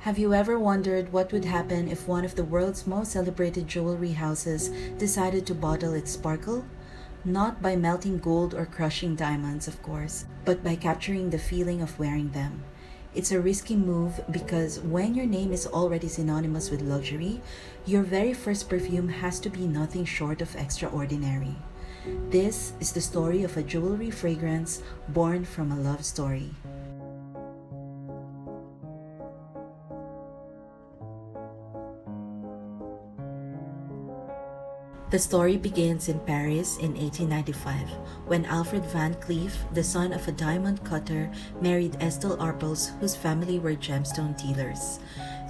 Have you ever wondered what would happen if one of the world's most celebrated jewelry houses decided to bottle its sparkle? Not by melting gold or crushing diamonds, of course, but by capturing the feeling of wearing them. It's a risky move because when your name is already synonymous with luxury, your very first perfume has to be nothing short of extraordinary. This is the story of a jewelry fragrance born from a love story. The story begins in Paris in 1895, when Alfred Van Cleef, the son of a diamond cutter, married Estelle Arpels, whose family were gemstone dealers.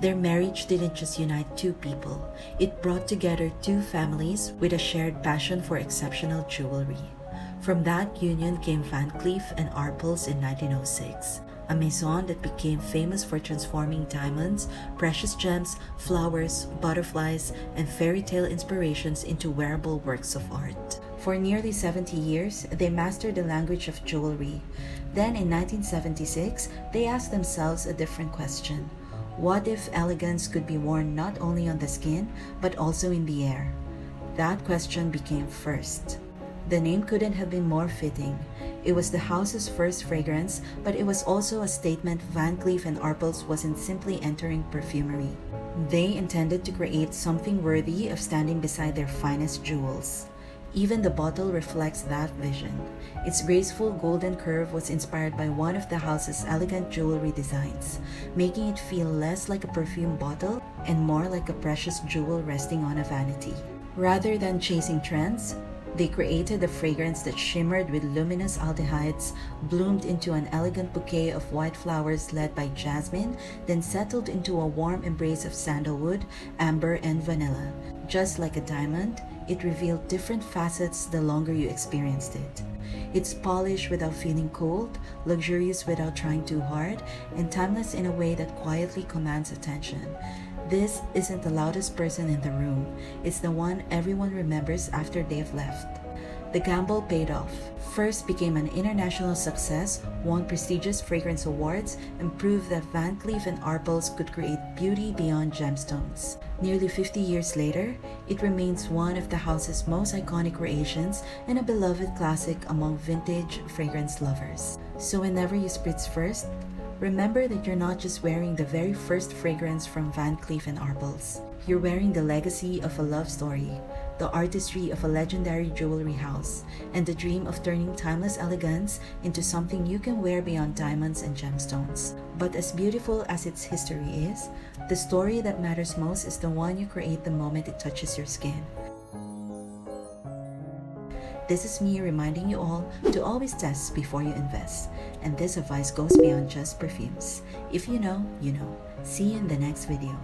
Their marriage didn't just unite two people, it brought together two families with a shared passion for exceptional jewelry. From that union came Van Cleef and Arpels in 1906. A maison that became famous for transforming diamonds, precious gems, flowers, butterflies, and fairy tale inspirations into wearable works of art. For nearly 70 years, they mastered the language of jewelry. Then in 1976, they asked themselves a different question. What if elegance could be worn not only on the skin, but also in the air? That question became first. The name couldn't have been more fitting. It was the house's first fragrance, but it was also a statement Van Cleef & Arpels wasn't simply entering perfumery. They intended to create something worthy of standing beside their finest jewels. Even the bottle reflects that vision. Its graceful golden curve was inspired by one of the house's elegant jewelry designs, making it feel less like a perfume bottle and more like a precious jewel resting on a vanity. Rather than chasing trends, they created a fragrance that shimmered with luminous aldehydes, bloomed into an elegant bouquet of white flowers led by jasmine, then settled into a warm embrace of sandalwood, amber, and vanilla. Just like a diamond, it revealed different facets the longer you experienced it. It's polished without feeling cold, luxurious without trying too hard, and timeless in a way that quietly commands attention. This isn't the loudest person in the room, it's the one everyone remembers after they've left. The gamble paid off. First became an international success, won prestigious fragrance awards, and proved that Van Cleef & Arpels could create beauty beyond gemstones. Nearly 50 years later, it remains one of the house's most iconic creations and a beloved classic among vintage fragrance lovers. So whenever you spritz first, remember that you're not just wearing the very first fragrance from Van Cleef & Arpels. You're wearing the legacy of a love story, the artistry of a legendary jewelry house, and the dream of turning timeless elegance into something you can wear beyond diamonds and gemstones. But as beautiful as its history is, the story that matters most is the one you create the moment it touches your skin. This is me reminding you all to always test before you invest. And this advice goes beyond just perfumes. If you know, you know. See you in the next video.